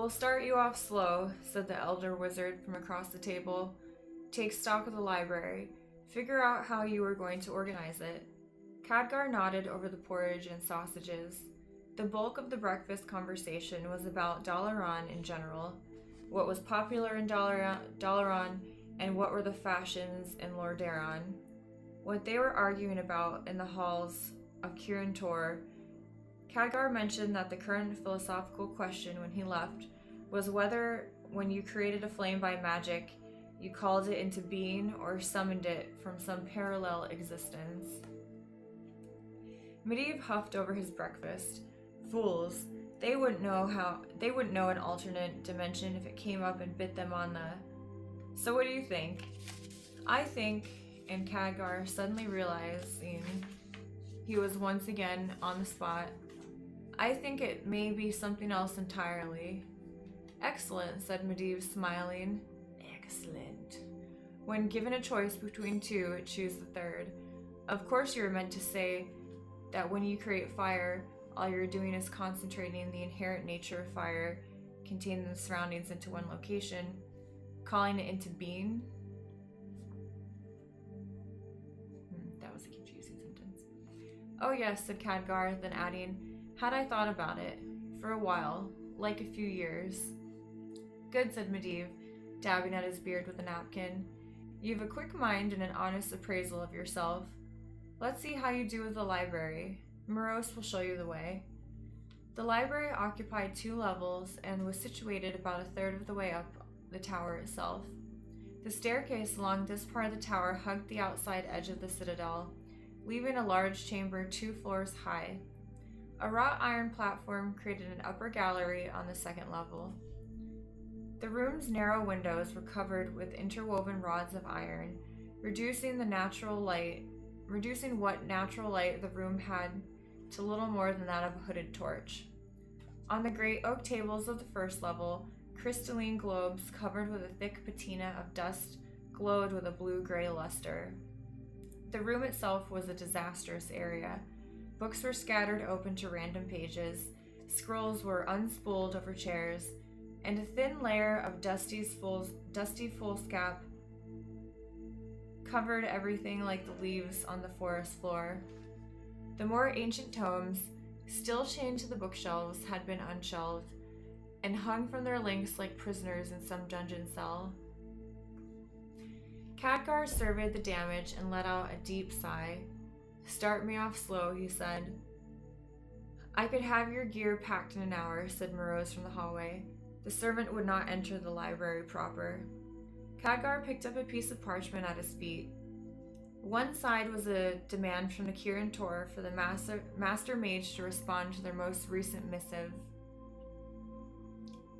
We'll start you off slow, said the elder wizard from across the table. Take stock of the library. Figure out how you are going to organize it. Khadgar nodded over the porridge and sausages. The bulk of the breakfast conversation was about Dalaran in general, what was popular in Dalaran, and what were the fashions in Lordaeron. What they were arguing about in the halls of Kirin Tor. Khadgar mentioned that the current philosophical question when he left was whether, when you created a flame by magic, you called it into being or summoned it from some parallel existence. Medivh huffed over his breakfast. Fools. They wouldn't know an alternate dimension if it came up and bit them on the... So what do you think? I think, and Khadgar suddenly realizing he was once again on the spot, I think it may be something else entirely. Excellent, said Medivh, smiling. Excellent. When given a choice between two, choose the third. Of course you were meant to say that when you create fire, all you're doing is concentrating the inherent nature of fire contained in the surroundings into one location, calling it into being. That was a confusing sentence. Oh yes, said Khadgar, then adding, had I thought about it? For a while, like a few years. Good, said Medivh, dabbing at his beard with a napkin. You've a quick mind and an honest appraisal of yourself. Let's see how you do with the library. Morose will show you the way. The library occupied 2 levels and was situated about a third of the way up the tower itself. The staircase along this part of the tower hugged the outside edge of the citadel, leaving a large chamber 2 floors high. A wrought iron platform created an upper gallery on the 2nd level. The room's narrow windows were covered with interwoven rods of iron, reducing what natural light the room had to little more than that of a hooded torch. On the great oak tables of the 1st level, crystalline globes covered with a thick patina of dust glowed with a blue-gray luster. The room itself was a disastrous area. Books were scattered open to random pages, scrolls were unspooled over chairs, and a thin layer of dusty foolscap covered everything like the leaves on the forest floor. The more ancient tomes, still chained to the bookshelves, had been unshelved and hung from their links like prisoners in some dungeon cell. Khadgar surveyed the damage and let out a deep sigh. Start me off slow, he said. I could have your gear packed in an hour, said Morose from the hallway. The servant would not enter the library proper. Khadgar picked up a piece of parchment at his feet. One side was a demand from the Kirin Tor for the master mage to respond to their most recent missive.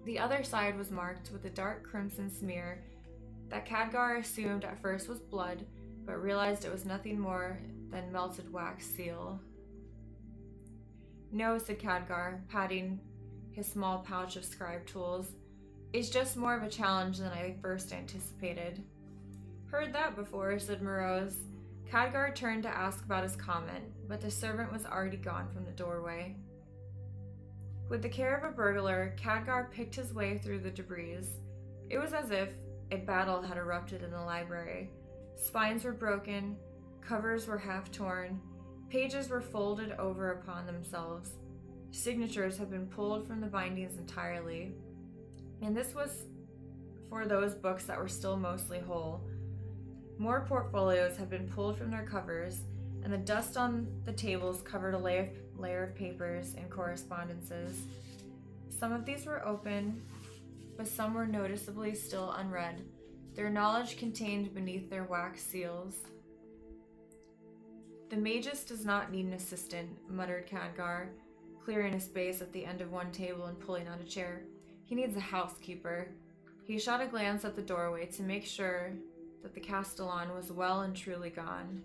The other side was marked with a dark crimson smear that Khadgar assumed at first was blood, but realized it was nothing more than melted wax seal. No, said Khadgar, patting his small pouch of scribe tools. It's just more of a challenge than I first anticipated. Heard that before, said Morose. Khadgar turned to ask about his comment, but the servant was already gone from the doorway. With the care of a burglar, Khadgar picked his way through the debris. It was as if a battle had erupted in the library. Spines were broken, covers were half torn, pages were folded over upon themselves. Signatures had been pulled from the bindings entirely, and this was for those books that were still mostly whole. More portfolios had been pulled from their covers, and the dust on the tables covered a layer of papers and correspondences. Some of these were open, but some were noticeably still unread, their knowledge contained beneath their wax seals. The magus does not need an assistant, muttered Khadgar, clearing a space at the end of one table and pulling out a chair. He needs a housekeeper. He shot a glance at the doorway to make sure that the Castellan was well and truly gone.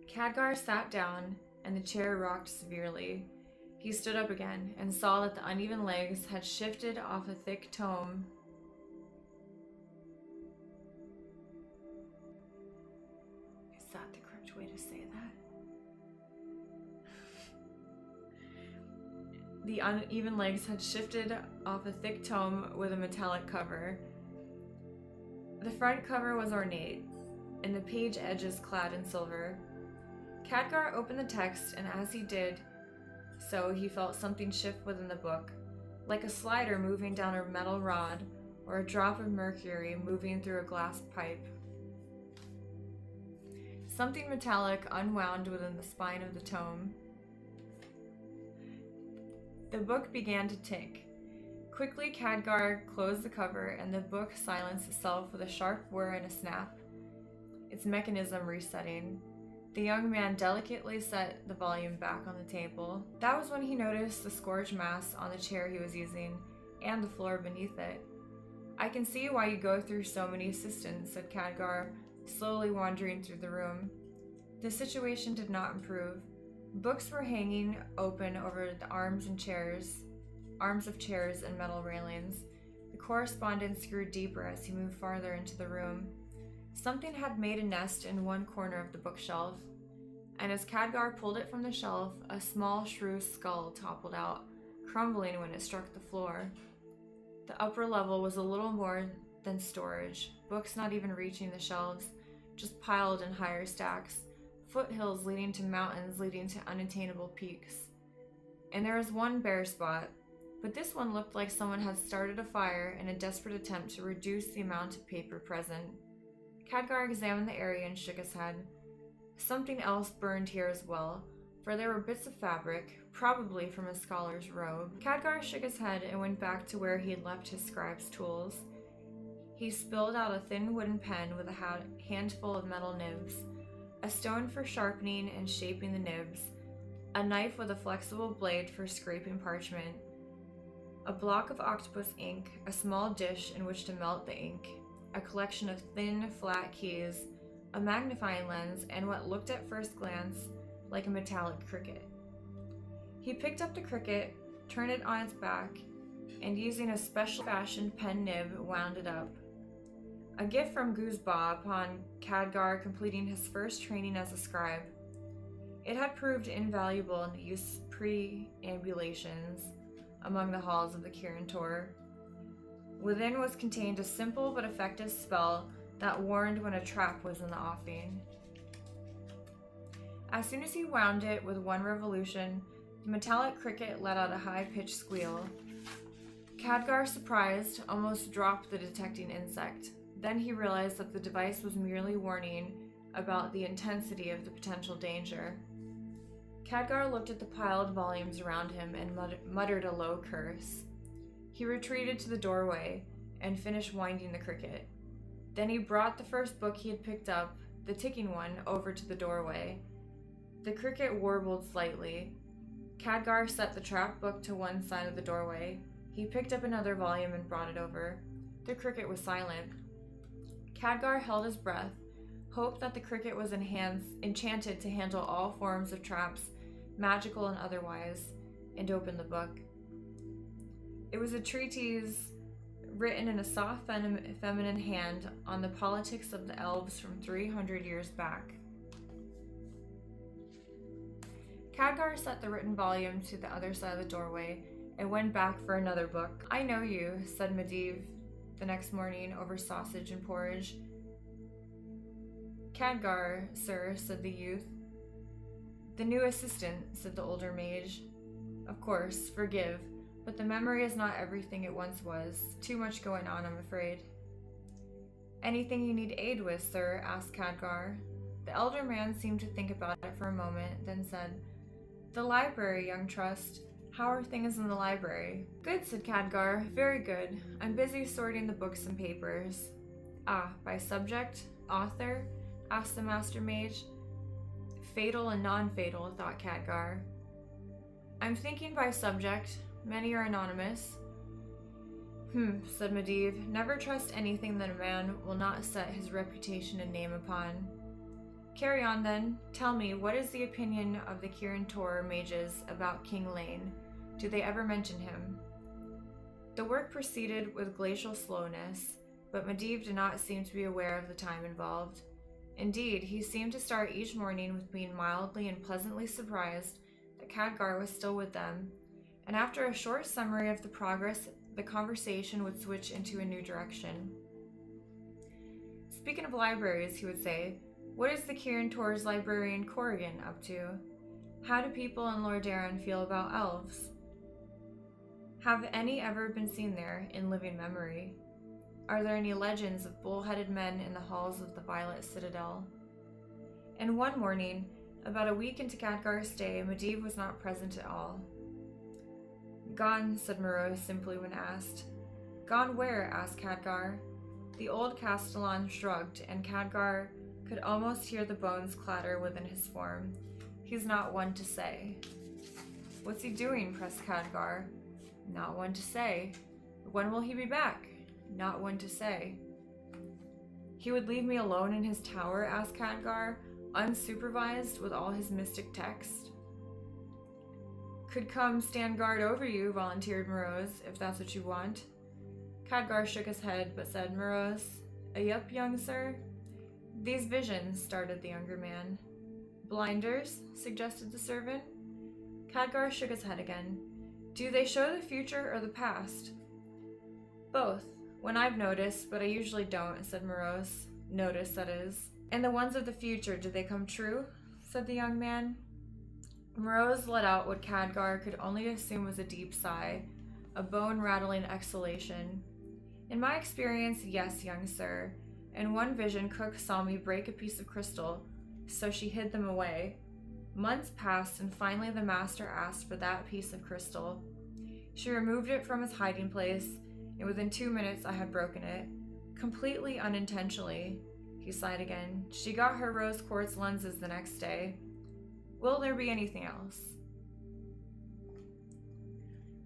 Khadgar sat down, and the chair rocked severely. He stood up again, and saw that the uneven legs had shifted off a thick tome. Is that the correct way to say that? The uneven legs had shifted off a thick tome with a metallic cover. The front cover was ornate, and the page edges clad in silver. Khadgar opened the text, and as he did so, he felt something shift within the book, like a slider moving down a metal rod or a drop of mercury moving through a glass pipe. Something metallic unwound within the spine of the tome. The book began to tick. Quickly, Khadgar closed the cover, and the book silenced itself with a sharp whir and a snap, its mechanism resetting. The young man delicately set the volume back on the table. That was when he noticed the scorched mass on the chair he was using, and the floor beneath it. "I can see why you go through so many assistants," said Khadgar, slowly wandering through the room. The situation did not improve. Books were hanging open over the arms of chairs and metal railings. The correspondence grew deeper as he moved farther into the room. Something had made a nest in one corner of the bookshelf, and as Khadgar pulled it from the shelf, a small shrew's skull toppled out, crumbling when it struck the floor. The upper level was a little more than storage, books not even reaching the shelves, just piled in higher stacks, foothills leading to mountains leading to unattainable peaks. And there was one bare spot, but this one looked like someone had started a fire in a desperate attempt to reduce the amount of paper present. Khadgar examined the area and shook his head. Something else burned here as well, for there were bits of fabric, probably from a scholar's robe. Khadgar shook his head and went back to where he had left his scribe's tools. He spilled out a thin wooden pen with a handful of metal nibs, a stone for sharpening and shaping the nibs, a knife with a flexible blade for scraping parchment, a block of octopus ink, a small dish in which to melt the ink, a collection of thin, flat keys, a magnifying lens, and what looked at first glance like a metallic cricket. He picked up the cricket, turned it on its back, and using a special fashioned pen nib, wound it up. A gift from Guzba upon Khadgar completing his first training as a scribe. It had proved invaluable in the use of pre-ambulations among the halls of the Kirin Tor. Within was contained a simple but effective spell that warned when a trap was in the offing. As soon as he wound it with one revolution, the metallic cricket let out a high-pitched squeal. Khadgar, surprised, almost dropped the detecting insect. Then he realized that the device was merely warning about the intensity of the potential danger. Khadgar looked at the piled volumes around him and muttered a low curse. He retreated to the doorway and finished winding the cricket. Then he brought the first book he had picked up, the ticking one, over to the doorway. The cricket warbled slightly. Khadgar set the trap book to one side of the doorway. He picked up another volume and brought it over. The cricket was silent. Khadgar held his breath, hoped that the cricket was enchanted to handle all forms of traps, magical and otherwise, and opened the book. It was a treatise written in a soft feminine hand on the politics of the elves from 300 years back. Khadgar set the written volume to the other side of the doorway and went back for another book. "I know you," said Medivh the next morning over sausage and porridge. "Khadgar, sir," said the youth. "The new assistant," said the older mage. "Of course, forgive. But the memory is not everything it once was. Too much going on, I'm afraid." "Anything you need aid with, sir?" asked Khadgar. The elder man seemed to think about it for a moment, then said, "The library, young trust. How are things in the library?" "Good," said Khadgar. "Very good. I'm busy sorting the books and papers." "Ah, by subject? Author?" asked the master mage. "Fatal and non-fatal," thought Khadgar. "I'm thinking by subject. Many are anonymous." Said Medivh. "Never trust anything that a man will not set his reputation and name upon." "Carry on then. Tell me, what is the opinion of the Kirin Tor mages about King Lane? Do they ever mention him?" The work proceeded with glacial slowness, but Medivh did not seem to be aware of the time involved. Indeed, he seemed to start each morning with being mildly and pleasantly surprised that Khadgar was still with them, and after a short summary of the progress, the conversation would switch into a new direction. Speaking of libraries, he would say, what is the Kirin Tor's librarian Corrigan up to? How do people in Lordaeron feel about elves? Have any ever been seen there in living memory? Are there any legends of bull-headed men in the halls of the Violet Citadel? And one morning, about a week into Khadgar's stay, Medivh was not present at all. Gone, said Moreau simply when asked. Gone where? Asked Khadgar. The old Castellan shrugged, and Khadgar could almost hear the bones clatter within his form. He's not one to say. What's he doing? Pressed Khadgar. Not one to say. When will he be back? Not one to say. He would leave me alone in his tower? Asked Khadgar, unsupervised with all his mystic text. Could come stand guard over you, volunteered Morose, if that's what you want. Khadgar shook his head, but said, Morose, yup, young sir? These visions, started the younger man. Blinders, suggested the servant. Khadgar shook his head again. Do they show the future or the past? Both. When I've noticed, but I usually don't, said Morose. Notice, that is. And the ones of the future, do they come true? Said the young man. Morose let out what Khadgar could only assume was a deep sigh, a bone-rattling exhalation. In my experience, yes, young sir. In one vision, Cook saw me break a piece of crystal, so she hid them away. Months passed, and finally the master asked for that piece of crystal. She removed it from its hiding place, and within 2 minutes I had broken it. Completely unintentionally. He sighed again. She got her rose quartz lenses the next day. Will there be anything else?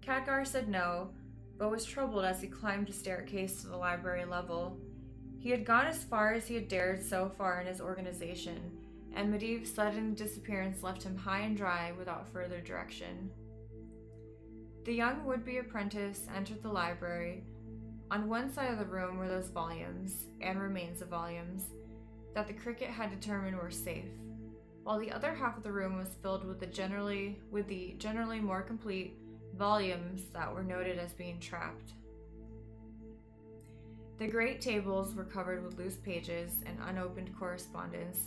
Khadgar said no, but was troubled as he climbed a staircase to the library level. He had gone as far as he had dared so far in his organization, and Medivh's sudden disappearance left him high and dry without further direction. The young would-be apprentice entered the library. On one side of the room were those volumes, and remains of volumes, that the cricket had determined were safe, while the other half of the room was filled with the generally more complete volumes that were noted as being trapped. The great tables were covered with loose pages and unopened correspondence,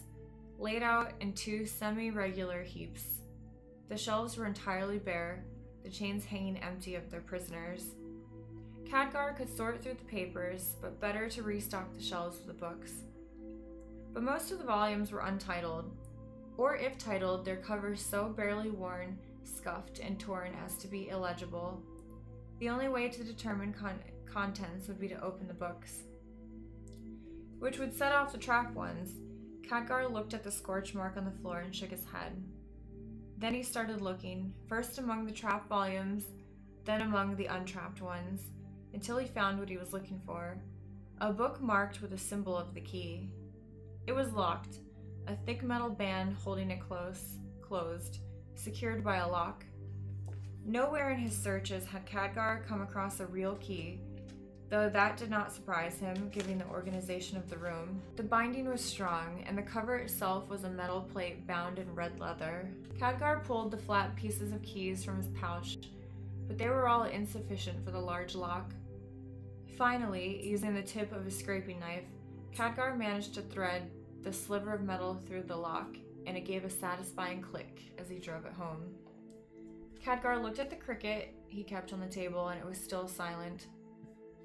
laid out in 2 semi-regular heaps. The shelves were entirely bare, the chains hanging empty of their prisoners. Khadgar could sort through the papers, but better to restock the shelves with the books. But most of the volumes were untitled, or if titled, their covers so barely worn, scuffed, and torn as to be illegible. The only way to determine contents would be to open the books, which would set off the trapped ones. Khadgar looked at the scorch mark on the floor and shook his head. Then he started looking, first among the trapped volumes, then among the untrapped ones, until he found what he was looking for, a book marked with a symbol of the key. It was locked, a thick metal band holding it closed, secured by a lock. Nowhere in his searches had Khadgar come across a real key, though that did not surprise him, given the organization of the room. The binding was strong, and the cover itself was a metal plate bound in red leather. Khadgar pulled the flat pieces of keys from his pouch, but they were all insufficient for the large lock. Finally, using the tip of a scraping knife, Khadgar managed to thread the sliver of metal through the lock, and it gave a satisfying click as he drove it home. Khadgar looked at the cricket he kept on the table, and it was still silent.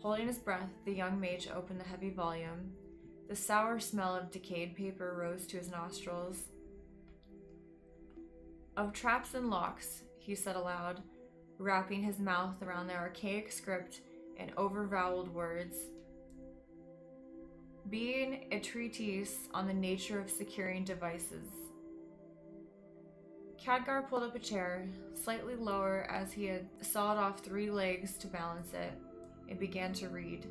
Holding his breath, the young mage opened the heavy volume. The sour smell of decayed paper rose to his nostrils. Of traps and locks, he said aloud, wrapping his mouth around the archaic script and over-voweled words. Being a treatise on the nature of securing devices. Khadgar pulled up a chair, slightly lower as he had sawed off 3 legs to balance it, and began to read.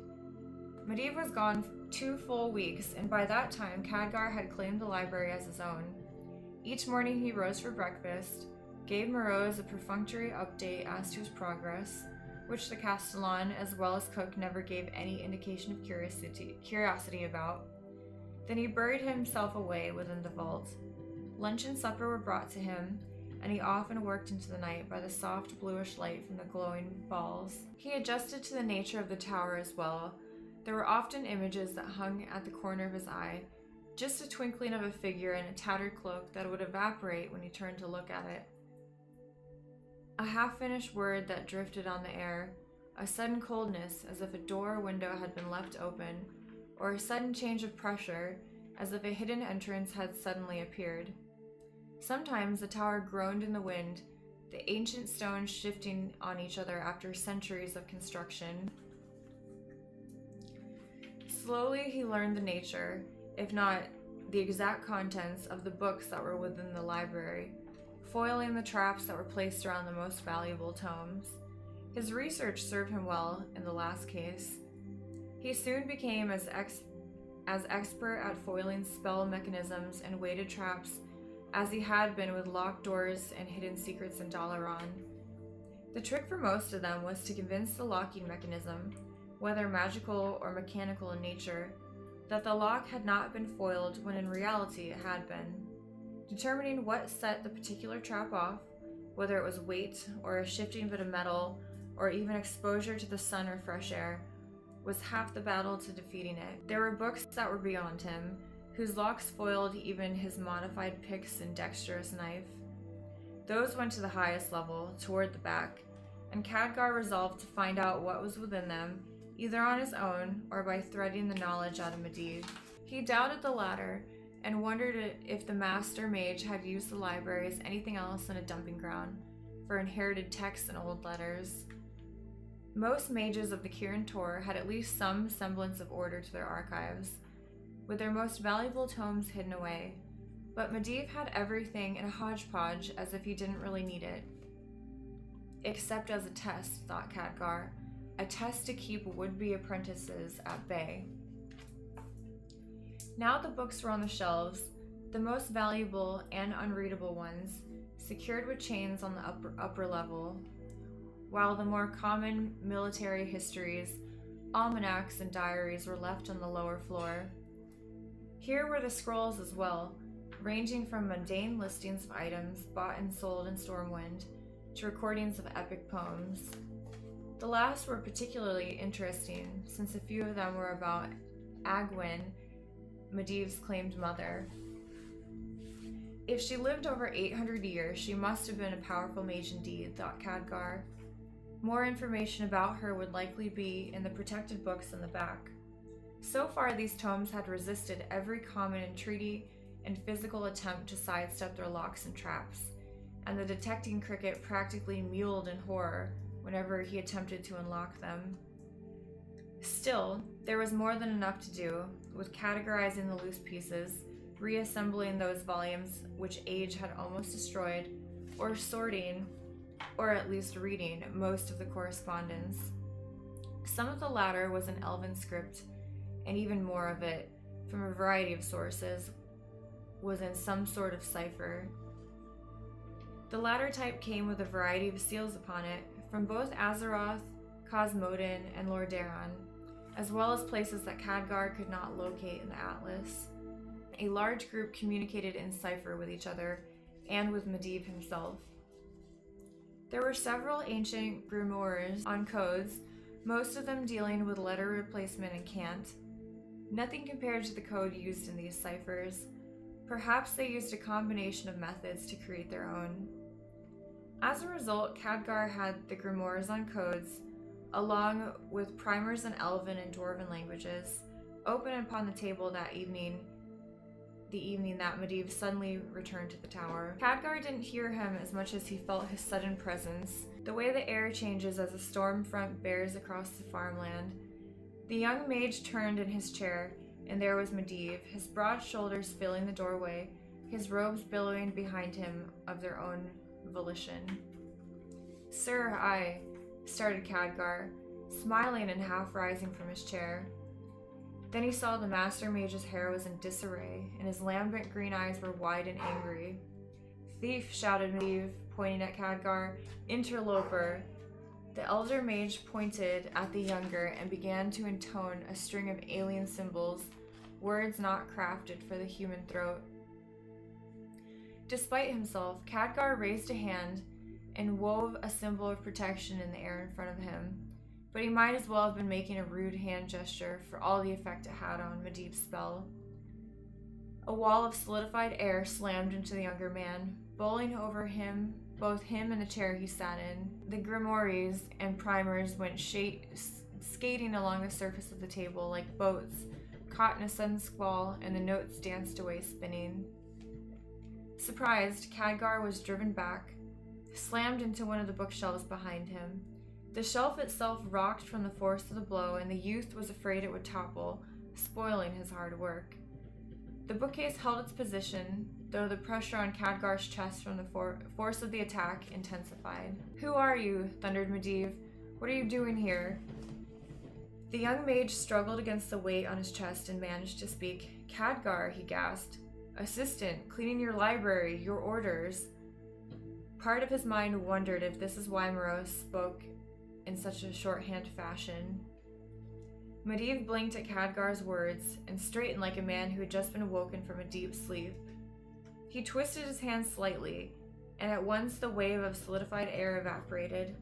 Medivh was gone 2 full weeks, and by that time Khadgar had claimed the library as his own. Each morning he rose for breakfast, gave Morose a perfunctory update as to his progress, which the Castellan as well as Cook never gave any indication of curiosity about. Then he buried himself away within the vault. Lunch and supper were brought to him, and he often worked into the night by the soft bluish light from the glowing balls. He adjusted to the nature of the tower as well. There were often images that hung at the corner of his eye, just a twinkling of a figure in a tattered cloak that would evaporate when he turned to look at it. A half-finished word that drifted on the air, a sudden coldness as if a door or window had been left open, or a sudden change of pressure as if a hidden entrance had suddenly appeared. Sometimes the tower groaned in the wind, the ancient stones shifting on each other after centuries of construction. Slowly he learned the nature, if not the exact contents, of the books that were within the library, foiling the traps that were placed around the most valuable tomes. His research served him well in the last case. He soon became as expert at foiling spell mechanisms and weighted traps as he had been with locked doors and hidden secrets in Dalaran. The trick for most of them was to convince the locking mechanism, whether magical or mechanical in nature, that the lock had not been foiled when in reality it had been. Determining what set the particular trap off, whether it was weight or a shifting bit of metal or even exposure to the sun or fresh air, was half the battle to defeating it. There were books that were beyond him, whose locks foiled even his modified picks and dexterous knife. Those went to the highest level, toward the back, and Khadgar resolved to find out what was within them, either on his own or by threading the knowledge out of Medivh. He doubted the latter, and wondered if the master mage had used the library as anything else than a dumping ground for inherited texts and old letters. Most mages of the Kirin Tor had at least some semblance of order to their archives, with their most valuable tomes hidden away, but Medivh had everything in a hodgepodge as if he didn't really need it. Except as a test, thought Khadgar, a test to keep would-be apprentices at bay. Now the books were on the shelves, the most valuable and unreadable ones, secured with chains on the upper level, while the more common military histories, almanacs, and diaries were left on the lower floor. Here were the scrolls as well, ranging from mundane listings of items bought and sold in Stormwind to recordings of epic poems. The last were particularly interesting, since a few of them were about Agwyn, Medivh's claimed mother. If she lived over 800 years, she must have been a powerful mage indeed, thought Khadgar. More information about her would likely be in the protected books in the back. So far, these tomes had resisted every common entreaty and physical attempt to sidestep their locks and traps, and the detecting cricket practically mewled in horror whenever he attempted to unlock them. Still, there was more than enough to do, with categorizing the loose pieces, reassembling those volumes which age had almost destroyed, or sorting, or at least reading, most of the correspondence. Some of the latter was in Elven script, and even more of it, from a variety of sources, was in some sort of cipher. The latter type came with a variety of seals upon it, from both Azeroth, Cosmodin, and Lordaeron, as well as places that Khadgar could not locate in the Atlas. A large group communicated in cipher with each other, and with Medivh himself. There were several ancient grimoires on codes, most of them dealing with letter replacement and cant. Nothing compared to the code used in these ciphers. Perhaps they used a combination of methods to create their own. As a result, Khadgar had the grimoires on codes, along with primers in Elven and Dwarven languages, open upon the table that evening, the evening that Medivh suddenly returned to the tower. Khadgar didn't hear him as much as he felt his sudden presence, the way the air changes as a storm front bears across the farmland. The young mage turned in his chair, and there was Medivh, his broad shoulders filling the doorway, his robes billowing behind him of their own volition. "Sir, I," started Khadgar, smiling and half rising from his chair. Then he saw the Master Mage's hair was in disarray, and his lambent green eyes were wide and angry. "Thief!" shouted Medivh, pointing at Khadgar. "Interloper!" The elder mage pointed at the younger and began to intone a string of alien symbols, words not crafted for the human throat. Despite himself, Khadgar raised a hand and wove a symbol of protection in the air in front of him, but he might as well have been making a rude hand gesture for all the effect it had on Medivh's spell. A wall of solidified air slammed into the younger man, bowling over him, both him and the chair he sat in. The grimoires and primers went skating along the surface of the table like boats caught in a sudden squall, and the notes danced away spinning. Surprised, Khadgar was driven back, slammed into one of the bookshelves behind him. The shelf itself rocked from the force of the blow, and the youth was afraid it would topple, spoiling his hard work. The bookcase held its position, though the pressure on Khadgar's chest from the force of the attack intensified. "Who are you?" thundered Medivh. "What are you doing here?" The young mage struggled against the weight on his chest and managed to speak. "Khadgar," he gasped. "Assistant, cleaning your library, your orders." Part of his mind wondered if this is why Morose spoke in such a shorthand fashion. Medivh blinked at Khadgar's words and straightened like a man who had just been woken from a deep sleep. He twisted his hand slightly, and at once the wave of solidified air evaporated.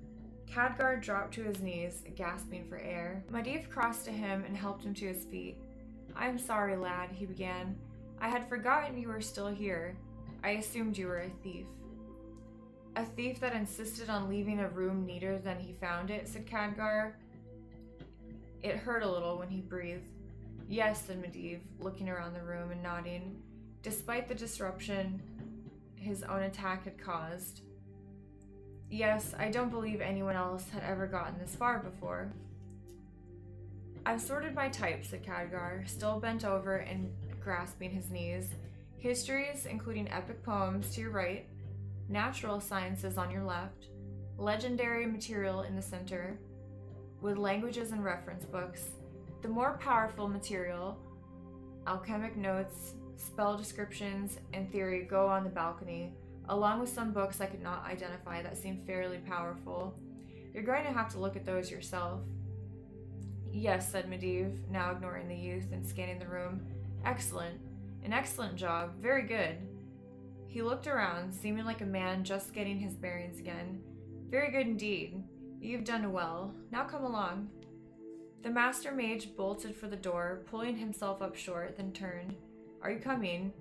Khadgar dropped to his knees, gasping for air. Medivh crossed to him and helped him to his feet. "I am sorry, lad," he began. "I had forgotten you were still here. I assumed you were a thief." "A thief that insisted on leaving a room neater than he found it," said Khadgar. It hurt a little when he breathed. "Yes," said Medivh, looking around the room and nodding, despite the disruption his own attack had caused. "Yes, I don't believe anyone else had ever gotten this far before." "I've sorted by type," said Khadgar, still bent over and grasping his knees. "Histories, including epic poems, to your right, natural sciences on your left, legendary material in the center, with languages and reference books. The more powerful material, alchemic notes, spell descriptions, and theory go on the balcony, along with some books I could not identify that seem fairly powerful. You're going to have to look at those yourself." "Yes," said Medivh, now ignoring the youth and scanning the room. "Excellent. An excellent job. Very good." He looked around, seeming like a man just getting his bearings again. "Very good indeed. You've done well. Now come along." The master mage bolted for the door, pulling himself up short, then turned. "Are you coming?"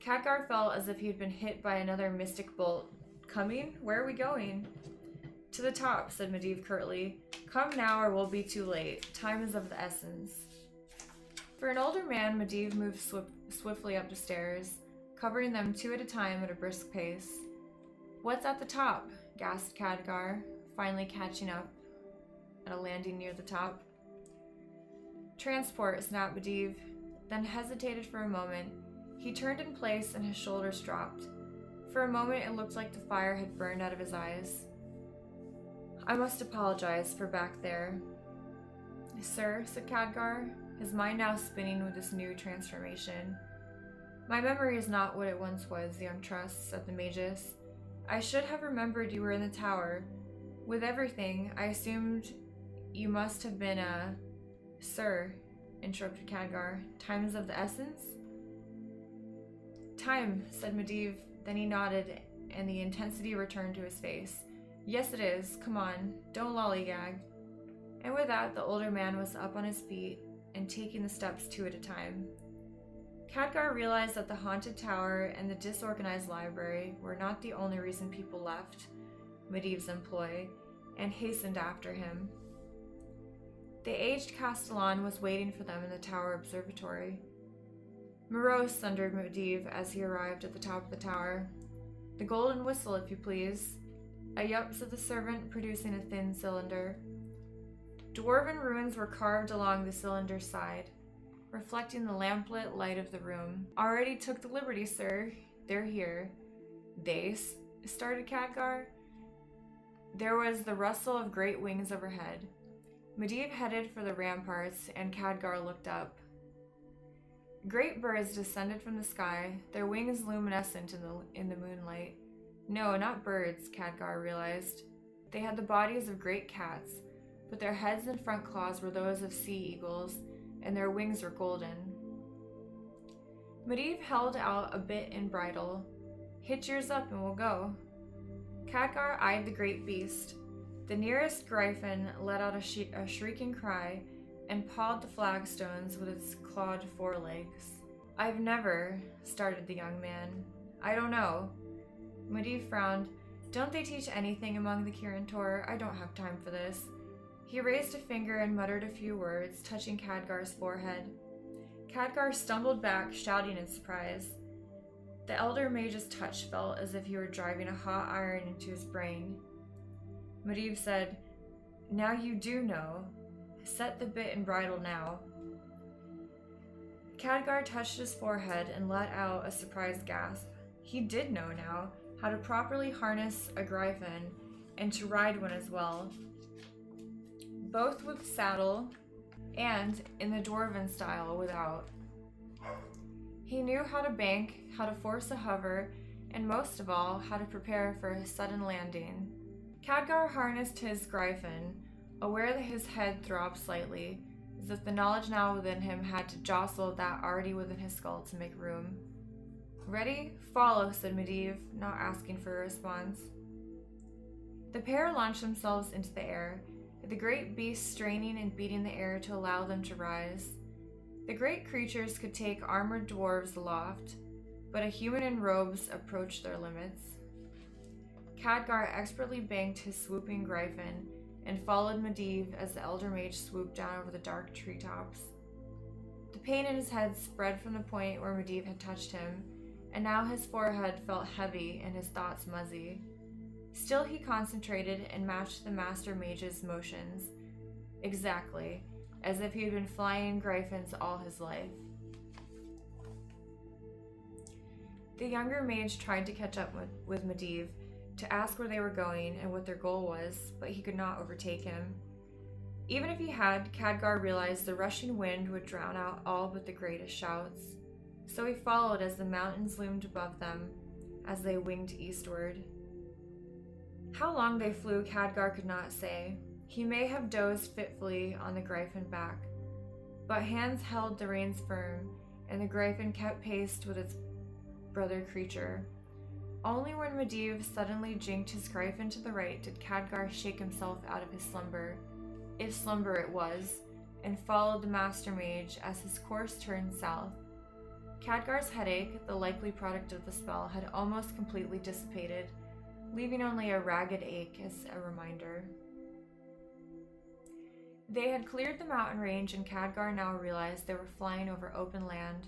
Khadgar felt as if he had been hit by another mystic bolt. "Coming? Where are we going?" "To the top," said Medivh curtly. "Come now or we'll be too late. Time is of the essence." For an older man, Medivh moved swiftly up the stairs, covering them two at a time at a brisk pace. "What's at the top?" gasped Khadgar, finally catching up at a landing near the top. "Transport," snapped Medivh, then hesitated for a moment. He turned in place and his shoulders dropped. For a moment it looked like the fire had burned out of his eyes. "I must apologize for back there." "Sir," said Khadgar, his mind now spinning with this new transformation. "My memory is not what it once was, young trust," said the magus. "I should have remembered you were in the tower. With everything, I assumed you must have been a—" "Sir," interrupted Khadgar, "time is of the essence?" "Time," said Medivh, then he nodded, and the intensity returned to his face. "Yes, it is. Come on, don't lollygag." And with that, the older man was up on his feet and taking the steps two at a time. Khadgar realized that the haunted tower and the disorganized library were not the only reason people left Medivh's employ, and hastened after him. The aged Castellan was waiting for them in the tower observatory. "Morose," thundered Medivh as he arrived at the top of the tower. "The golden whistle, if you please." "A yup," said the servant, producing a thin cylinder. Dwarven runes were carved along the cylinder's side, reflecting the lamplit light of the room. "Already took the liberty, sir. They're here." "They?" started Khadgar. There was the rustle of great wings overhead. Medivh headed for the ramparts, and Khadgar looked up. Great birds descended from the sky, their wings luminescent in the moonlight. No, not birds, Khadgar realized. They had the bodies of great cats, but their heads and front claws were those of sea eagles, and their wings were golden. Medivh held out a bit and bridle, Hitch yours up and we'll go. Khadgar eyed the great beast. The nearest Gryphon let out a shrieking cry and pawed the flagstones with its clawed forelegs. I've never, started the young man. I don't know. Medivh frowned. Don't they teach anything among the Kirin-Tor? I don't have time for this. He raised a finger and muttered a few words, touching Khadgar's forehead. Khadgar stumbled back, shouting in surprise. The elder mage's touch felt as if he were driving a hot iron into his brain. Medivh said, Now you do know. Set the bit and bridle now. Khadgar touched his forehead and let out a surprised gasp. He did know now how to properly harness a Gryphon and to ride one as well, both with saddle and in the dwarven style without. He knew how to bank, how to force a hover, and most of all, how to prepare for a sudden landing. Khadgar harnessed his Gryphon, aware that his head throbbed slightly, as if the knowledge now within him had to jostle that already within his skull to make room. Ready? Follow, said Medivh, not asking for a response. The pair launched themselves into the air, the great beast straining and beating the air to allow them to rise. The great creatures could take armored dwarves aloft, but a human in robes approached their limits. Khadgar expertly banked his swooping Gryphon and followed Medivh as the elder mage swooped down over the dark treetops. The pain in his head spread from the point where Medivh had touched him, and now his forehead felt heavy and his thoughts muzzy. Still he concentrated and matched the master mage's motions, exactly, as if he had been flying Gryphons all his life. The younger mage tried to catch up with Medivh, to ask where they were going and what their goal was, but he could not overtake him. Even if he had, Khadgar realized the rushing wind would drown out all but the greatest shouts. So he followed as the mountains loomed above them, as they winged eastward. How long they flew, Khadgar could not say. He may have dozed fitfully on the Gryphon back, but hands held the reins firm, and the Gryphon kept pace with its brother creature. Only when Medivh suddenly jinked his Gryphon to the right did Khadgar shake himself out of his slumber, if slumber it was, and followed the master mage as his course turned south. Khadgar's headache, the likely product of the spell, had almost completely dissipated, leaving only a ragged ache as a reminder. They had cleared the mountain range, and Khadgar now realized they were flying over open land.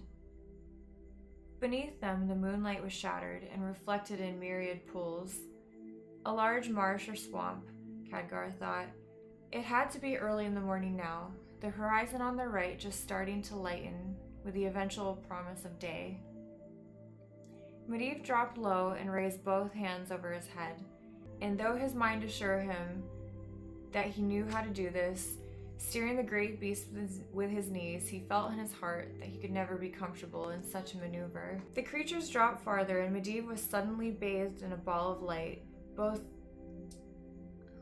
Beneath them, the moonlight was shattered and reflected in myriad pools. A large marsh or swamp, Khadgar thought. It had to be early in the morning now, the horizon on their right just starting to lighten with the eventual promise of day. Medivh dropped low and raised both hands over his head, and though his mind assured him that he knew how to do this, steering the great beast with his knees, he felt in his heart that he could never be comfortable in such a maneuver. The creatures dropped farther, and Medivh was suddenly bathed in a ball of light, both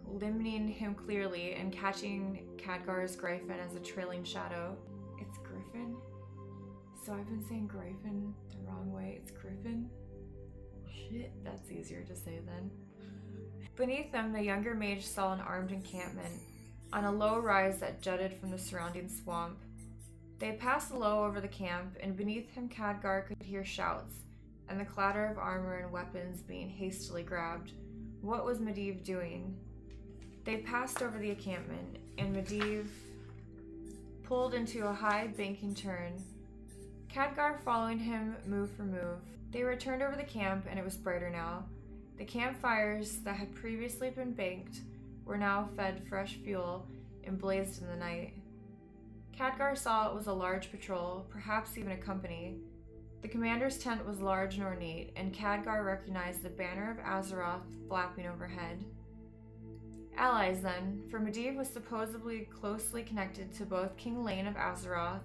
limning him clearly and catching Khadgar's Gryphon as a trailing shadow. It's Griffin? So I've been saying Gryphon the wrong way. It's Griffin? Shit, that's easier to say then. Beneath them, the younger mage saw an armed encampment on a low rise that jutted from the surrounding swamp. They passed low over the camp, and beneath him Khadgar could hear shouts and the clatter of armor and weapons being hastily grabbed. What was Medivh doing? They passed over the encampment, and Medivh pulled into a high banking turn, Khadgar following him move for move. They returned over the camp, and it was brighter now. The campfires that had previously been banked were now fed fresh fuel and blazed in the night. Khadgar saw it was a large patrol, perhaps even a company. The commander's tent was large and ornate, and Khadgar recognized the banner of Azeroth flapping overhead. Allies, then, for Medivh was supposedly closely connected to both King Lane of Azeroth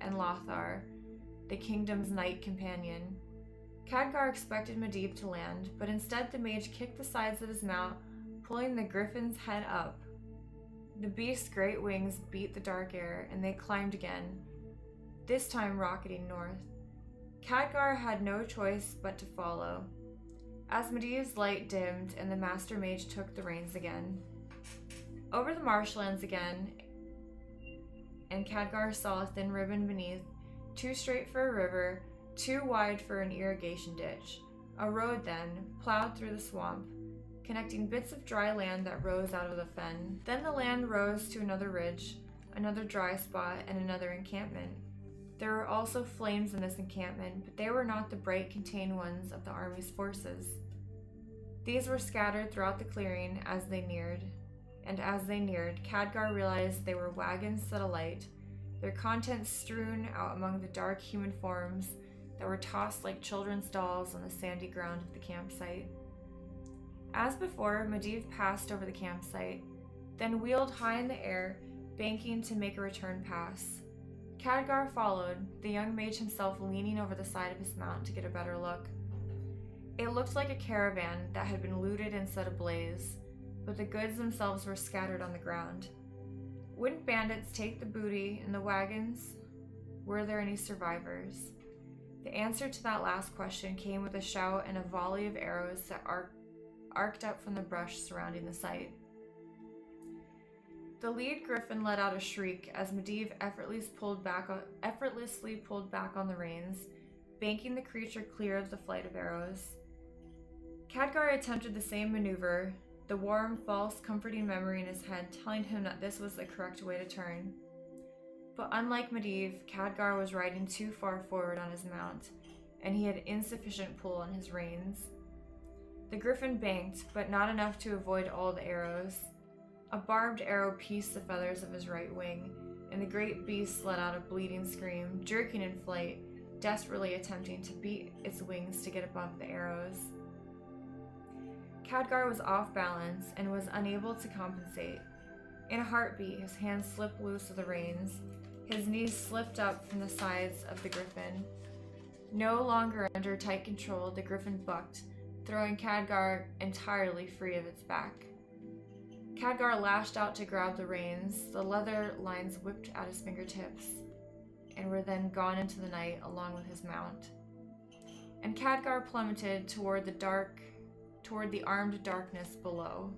and Lothar, the kingdom's knight companion. Khadgar expected Medivh to land, but instead the mage kicked the sides of his mount, pulling the Gryphon's head up. The beast's great wings beat the dark air, and they climbed again, this time rocketing north. Khadgar had no choice but to follow. As Medivh's light dimmed and the Master Mage took the reins again. Over the marshlands again, and Khadgar saw a thin ribbon beneath, too straight for a river, too wide for an irrigation ditch. A road then, plowed through the swamp, connecting bits of dry land that rose out of the fen. Then the land rose to another ridge, another dry spot, and another encampment. There were also flames in this encampment, but they were not the bright, contained ones of the army's forces. These were scattered throughout the clearing as they neared, and as they neared, Khadgar realized they were wagons set alight, their contents strewn out among the dark human forms that were tossed like children's dolls on the sandy ground of the campsite. As before, Medivh passed over the campsite, then wheeled high in the air, banking to make a return pass. Khadgar followed, the young mage himself leaning over the side of his mount to get a better look. It looked like a caravan that had been looted and set ablaze, but the goods themselves were scattered on the ground. Wouldn't bandits take the booty in the wagons? Were there any survivors? The answer to that last question came with a shout and a volley of arrows that arced up from the brush surrounding the site. The lead griffin let out a shriek as Medivh effortlessly pulled back on the reins, banking the creature clear of the flight of arrows. Khadgar attempted the same maneuver, the warm, false, comforting memory in his head telling him that this was the correct way to turn. But unlike Medivh, Khadgar was riding too far forward on his mount, and he had insufficient pull on his reins. The griffin banked, but not enough to avoid all the arrows. A barbed arrow pieced the feathers of his right wing, and the great beast let out a bleeding scream, jerking in flight, desperately attempting to beat its wings to get above the arrows. Khadgar was off balance and was unable to compensate. In a heartbeat, his hands slipped loose of the reins. His knees slipped up from the sides of the griffin. No longer under tight control, the griffin bucked, throwing Khadgar entirely free of its back. Khadgar lashed out to grab the reins, the leather lines whipped at his fingertips, and were then gone into the night along with his mount. And Khadgar plummeted toward the armed darkness below.